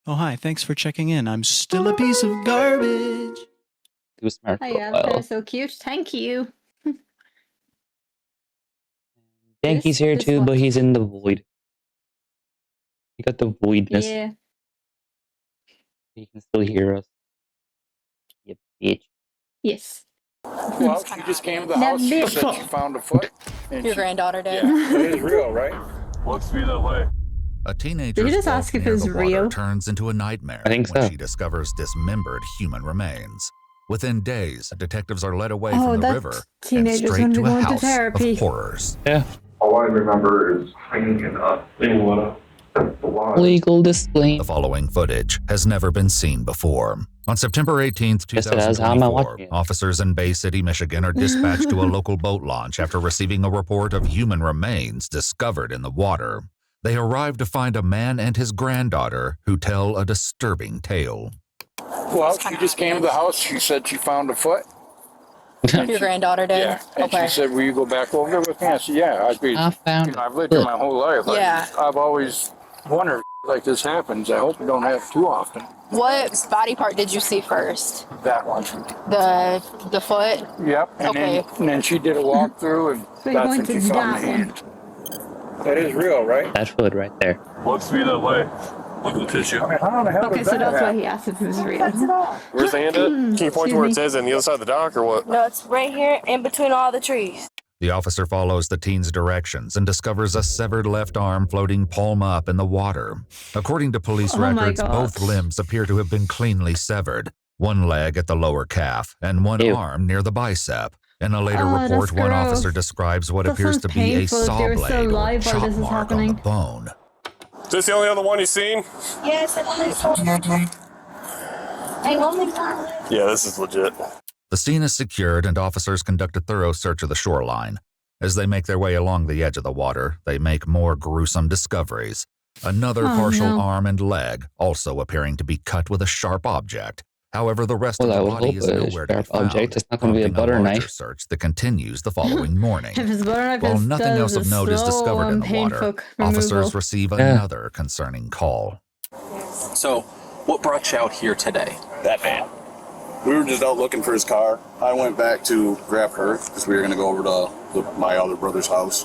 Oh, hi. Thanks for checking in. I'm still a piece of garbage. Too smart Hi, profile. they're so cute. Thank you. Danky's here too, what? but he's in the void. He got the voidness. Yeah. He can still hear us. You bitch. Yes. Well, she just came to the house. She said she found a foot. Your granddaughter did. Yeah, it is real, right? Looks to be that way. A teenager's just walk ask if near it's the water real? turns into a nightmare I think when so. she discovers dismembered human remains. Within days, detectives are led away Oh, from the that river and teenager's straight gonna be to a going to house therapy. of horrors. Yeah. All I remember is hanging in a the water. Legal disclaimer. The following footage has never been seen before. On September 18th, Yes, it has. How am I 2024, watching it? officers in Bay City, Michigan are dispatched to a local boat launch after receiving a report of human remains discovered in the water. They arrive to find a man and his granddaughter who tell a disturbing tale. Well, she just came to the house. She said she found a foot. Your granddaughter did? Yeah. And Okay. she said, will you go back over there with me? I said, yeah. I've lived here my whole life. Yeah. I've always wondered like this happens. I hope it don't happen too often. What body part did you see first? That one. The foot? Yep. And, Okay. and then she did a walkthrough and So you're that's going when she to found that the one. hand. That is real, right? That foot right there. Looks to be that way. Look at the tissue. I mean, how the hell Okay, does so that that's why happen? he asked if it was real. Where's the hand at? Can you point to where it Excuse me. says on the other side of the dock or what? No, it's right here in between all the trees. The officer follows the teen's directions and discovers a severed left arm floating palm up in the water. According to police Oh my records, God. both limbs appear to have been cleanly severed. One leg at the lower calf and one Ew. arm near the bicep. In a later Oh, report, that's one gross. officer describes what That appears sounds to be a painful if saw they were still blade or alive while chop this is mark on happening. the bone. Is this the only other one you've seen? Yes, and only four. Hey, only four. Yeah, this is legit. The scene is secured and officers conduct a thorough search of the shoreline. As they make their way along the edge of the water, they make more gruesome discoveries. Another Oh, partial no. arm and leg, also appearing to be cut with a sharp object. However, the rest Well, of I the would body hope is a nowhere to be sharp found, object. It's not going to be a prompting butter larger knife. search that continues the following morning. If it's butter knife, While it's nothing still else of note is slow discovered in and the water, painful officers removal. receive Yeah. another concerning call. So, what brought you out here today? That man. We were just out looking for his car. I went back to grab her because we were going to go over to my other brother's house.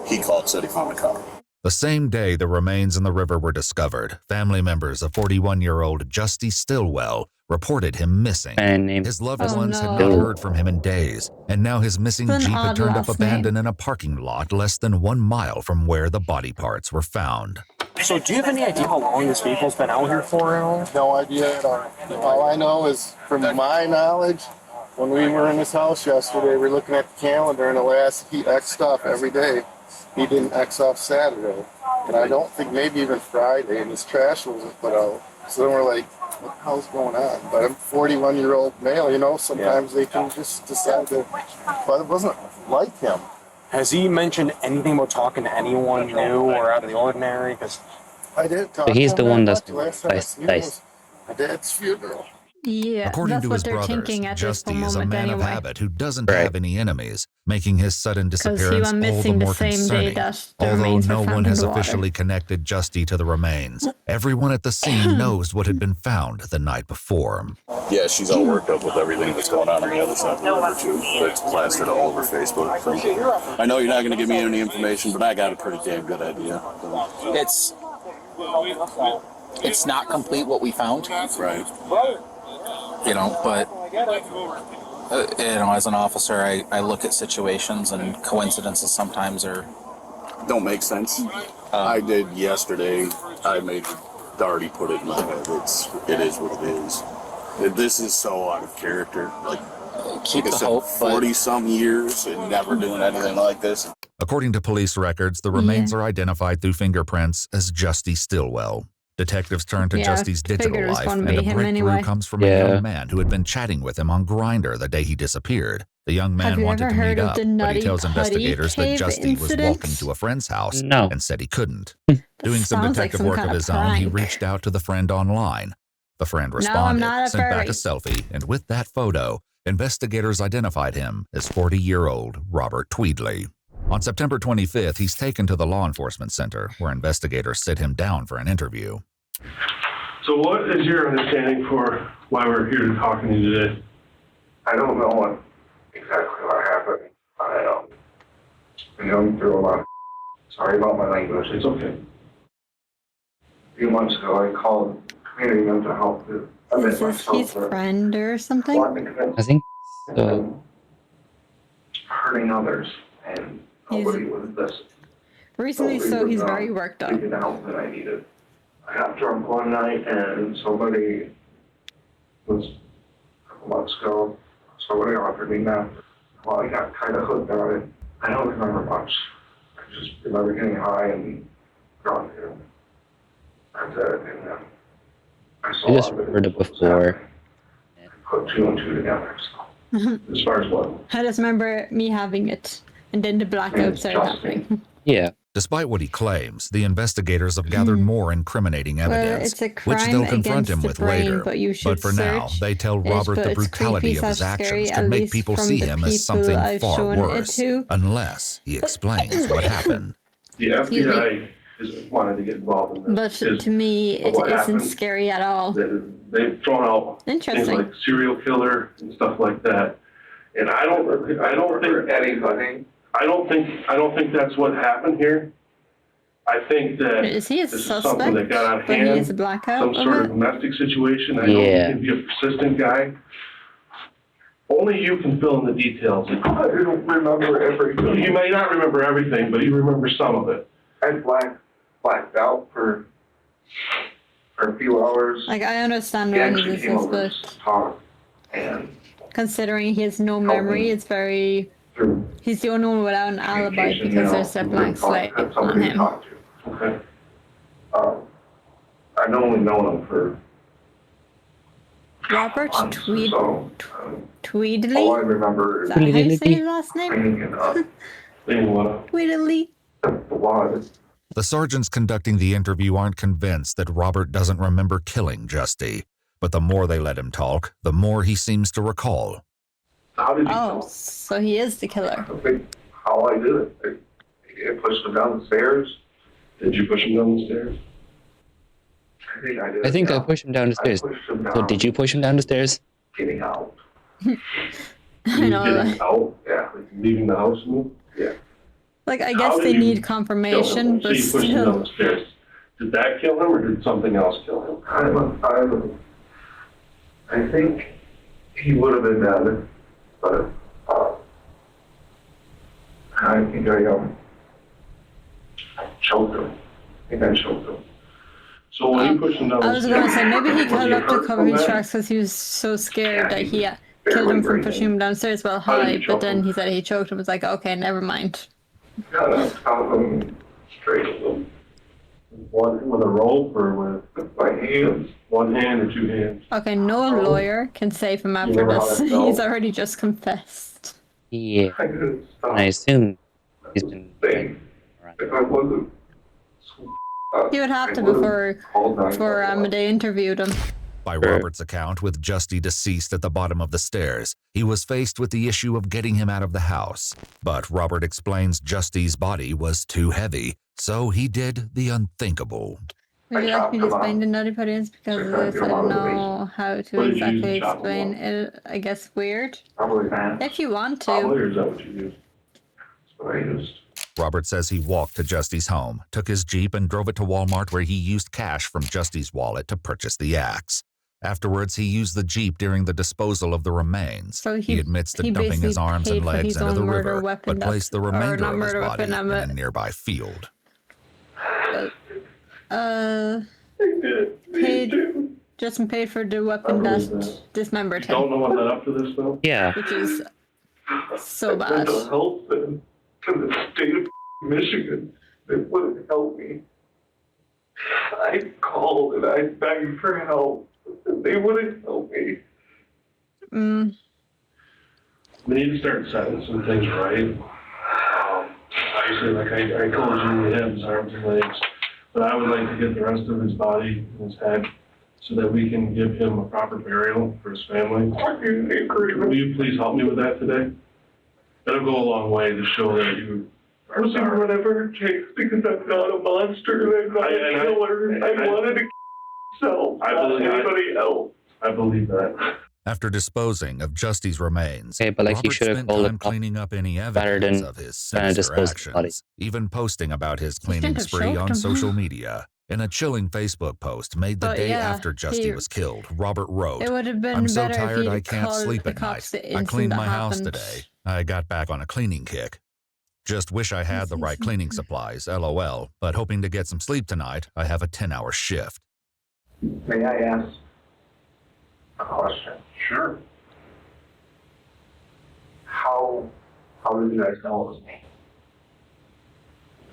He called, said he found a car. The same day the remains in the river were discovered, family members of 41-year-old Justy Stillwell reported him missing. And name. His loved Oh, ones had no. not heard from him in days, and now his missing It's an Jeep had odd turned up last abandoned in a parking lot less than 1 mile from where the body parts were found. So, do you have any idea how long this vehicle's been out here for? No idea at all. All I know is, from my knowledge, when we were in his house yesterday, we were looking at the calendar, and the last he X'd off every day. He didn't X off Saturday. And I don't think maybe even Friday, and his trash wasn't put out. So then we're like, what the hell's going on? But I'm a 41-year-old male, you know, sometimes they can just decide to, but it wasn't like him. Has he mentioned anything about talking to anyone new or out of the ordinary? Because I did talk But he's to the him one very that's much. Last time I dice- seen him dice. was my dad's funeral. Yeah, According that's to what his they're brothers, thinking at this Justy is a moment man anyway. of habit who doesn't Right. have any enemies, making his sudden Because he disappearance went all the missing the more same day concerning. that the Although remains were no found one in has the water. officially connected Justy to the remains, everyone at the scene knows what had been found the night before. Yeah, she's all worked up with everything that's going on the other side of the river, too. It's plastered all over Facebook. So I know you're not going to give me any information, but I got a pretty damn good idea. it's not complete what we found, Right. you know, but, as an officer, I look at situations and coincidences sometimes are... Don't make sense. I did yesterday. I made Darty put it in my head. It is what it is. This is so out of character. Like Keep I the said, hope, but 40-some years and never doing anything like this. According to police records, the remains are identified through fingerprints as Justy Stillwell. Detectives turn to Yeah, Justy's figured digital it was life, gonna and be a him breakthrough anyway. comes from a Yeah. young man who had been chatting with him on Grindr the day he disappeared. The young man Have you wanted ever to meet heard of up, the but he Nutty tells Putty investigators that Cave Justy was incident? walking to a friend's house No. and said he couldn't. That Doing some sounds like detective some work kind of his own, he prank. reached out to the friend online. The friend I'm responded, not a sent back furry. a selfie, and with that photo, investigators identified him as 40-year-old Robert Tweedley. On September 25th, he's taken to the law enforcement center, where investigators sit him down for an interview. So what is your understanding for why we're here talking to you today? I don't know what exactly what happened. Been going through a lot. Sorry about my language. It's okay. A few months ago, I called community mental health to Is this his friend or something? I think so. Hurting others, and nobody would listen. Recently, so he's very worked up. The help that I needed. I got drunk one night, and somebody was a couple months ago. Somebody offered me meth. Well, I got kind of hooked on it. I don't remember much. I just remember getting high and drunk, and that's it. And then I saw I just heard it before. put two and two together. So. As far as what? I just remember me having it, and then the blackout started happening. Yeah. Despite what he claims, the investigators have gathered more incriminating evidence, it's a which crime they'll confront against him the with brain, later. but you should for now, search they tell it, Robert but the it's brutality creepy, of his scary, actions at can make least people from see the him as people something I've far shown it worse, to. unless he explains what happened. The FBI is wanted to get involved in But this. to me, it what isn't happened, scary at all. They've thrown out things Interesting. like serial killer and stuff like that. And I don't think anybody. I don't think that's what happened here. I think that Is he a this is suspect? something that got on But he has a hand, blackout some sort of of it? domestic situation. I know Yeah. he can be a persistent guy. Only you can fill in the details. I don't remember everything. You may not remember everything, but you remember some of it. I blacked out for a few hours. Like, I understand He why actually he's came this, over but to talk, and considering he has no memory, it's very... through He's the only one without an alibi communication, because there's a blank slate had on somebody to him. talk to. Okay. I've only known him for Robert months or Tweed... so. All I Tweedley? remember Is is that how you say his last name? bringing up Tweedley? the blood. The sergeants conducting the interview aren't convinced that Robert doesn't remember killing Justy, but the more they let him talk, the more he seems to recall. How did you Oh, know? so he is the killer. I think how I did it. I pushed him down the stairs. Did you push him down the stairs? I think I did. I think yeah. I pushed him down the stairs. I pushed him So down, did you push him down the stairs? getting out. I know. Getting out, Yeah. like leaving the house. Yeah. Like, I How guess did they you need kill confirmation, him? So but you pushed him down still... the stairs. Did that kill him, or did something else kill him? I think he would have been dead, but I think I choked him. I think I choked him. So when you pushed him down I the was stairs, gonna say, maybe he was cut up to hurt cover from his that? tracks because he was so scared that he killed him from pushing him downstairs while How did high, you but choke then him? he said he choked him. It's like, okay, never mind. Kind of him straight with him. With a rope or With my hands. one hand or two hands? Okay, no lawyer can save him after never this. had no- He's already just confessed. Yeah. I couldn't stop. And I assume he's been Thing. If I wasn't He would have I to would've before called 911. they interviewed him. By Robert's account, with Justy deceased at the bottom of the stairs, he was faced with the issue of getting him out of the house. But Robert explains Justy's body was too heavy, so he did the unthinkable. Would you like me to explain the nutty puddings? Because I don't know how to What did you use exactly to chop them explain up? it. I guess weird. Probably that. If you want Probably, to. or is that what you used? That's what I used. Robert says he walked to Justy's home, took his Jeep, and drove it to Walmart where he used cash from Justy's wallet to purchase the axe. Afterwards, he used the Jeep during the disposal of the remains. So he admits to he dumping his basically arms paid and for legs his into own the murder river, weapon but placed the remainder not of his murder body in weapon, a nearby field. Justin paid for the weapon that dismembered You don't him, know what led up to this, though? Yeah. which is so bad. Mental health then to the state of Michigan. They wouldn't help me. I called and I begged for help. They wouldn't help me. We need to start setting some things right. Obviously, like I told you, we have his arms and legs, but I would like to get the rest of his body and his head so that we can give him a proper burial for his family. Will you please help me with that today? That'll go a long way to show that you are I'll do sorry. whatever it takes because I'm not a monster and I'm not a killer. I wanted to So, I believe anybody else? I believe that. After disposing of Justy's remains, Okay, but like he Robert should have spent called time the cops cleaning up any better evidence than of his trying to sinister dispose of the body. actions, even posting about his shouldn't cleaning have spree choked on him. social media. In a chilling Facebook post made the But day yeah, after Justy was killed, Robert wrote, it would have been "I'm so better if tired he'd I can't called sleep the at night. cops the I instant cleaned that my house happened. today. I got back on a cleaning kick. Just wish I had the right cleaning supplies, LOL, but hoping to get some sleep tonight, I have a 10-hour shift." May I ask a question? Sure. How did you guys know it was me?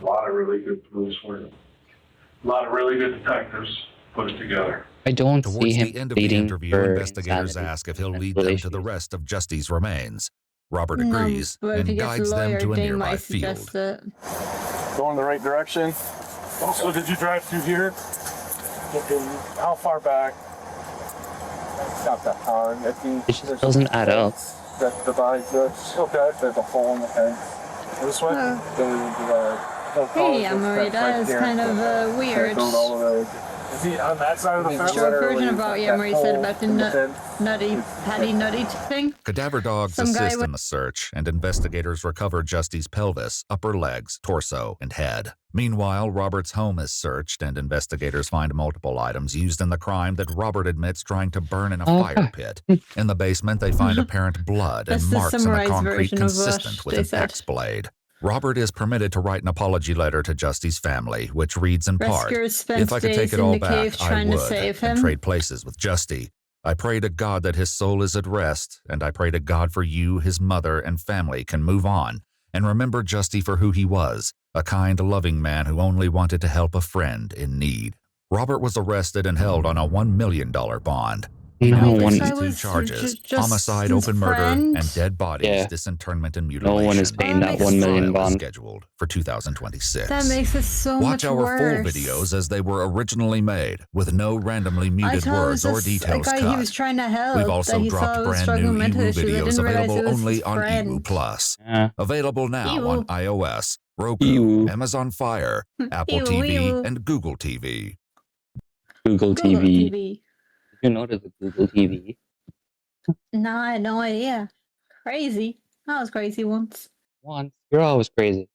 A lot of really good police work. A lot of really good detectives put it together. I don't see Towards him the end of the pleading interview, for investigators insanity ask if he'll and lead them to the relations. rest of Justy's remains. Robert No, agrees but if he and gets a guides them lawyer, to a they nearby might field. suggest it. Going the right direction? Also, did you drive through here? How far back? Not that hard. I think It just doesn't add up. that divides us. Okay. There's a hole in the fence. This way? Oh. Then we do our Hey, Amory, that is kind of weird. Going all the way. Is he on that side of the fence? Short version about what Amory said about the nutty nutty thing. Cadaver dogs Some guy assist went- in the search, and investigators recover Justy's pelvis, upper legs, torso, and head. Meanwhile, Robert's home is searched, and investigators find multiple items used in the crime that Robert admits trying to burn in a fire pit. In the basement, they find apparent blood and That's the marks in the summarized concrete version of what consistent with they an said. axe blade. Robert is permitted to write an apology letter to Justy's family, which reads in part, Rescuers spent "If I could take days it in all the cave back, I trying to would, save and him. trade places with Justy. I pray to God that his soul is at rest, and I pray to God for you, his mother, and family can move on and remember Justy for who he was, a kind, loving man who only wanted to help a friend in need." Robert was arrested and held on a $1 million bond. He No now one- faces That two was charges, just homicide, his open murder, friend? and dead bodies, Yeah. disinterment, and No mutilation. one is paying that That $1 million Trial is bond. scheduled for 2026. That makes it so Watch much our worse. full videos as they were originally made, with no randomly I muted thought it words was or just details a guy cut. he was trying to help. We've also that he dropped saw was brand struggling new mental EWU issues. I videos didn't realize available it was only his on friend. EWU Plus. Yeah. Available now Ew. on iOS, Roku, Ew. Amazon Fire, Apple Ew, TV, ew. and Google TV. Google Google TV. TV. Did you know there's a Google TV? No, I had no idea. Crazy. I was crazy once. Once. You're always crazy.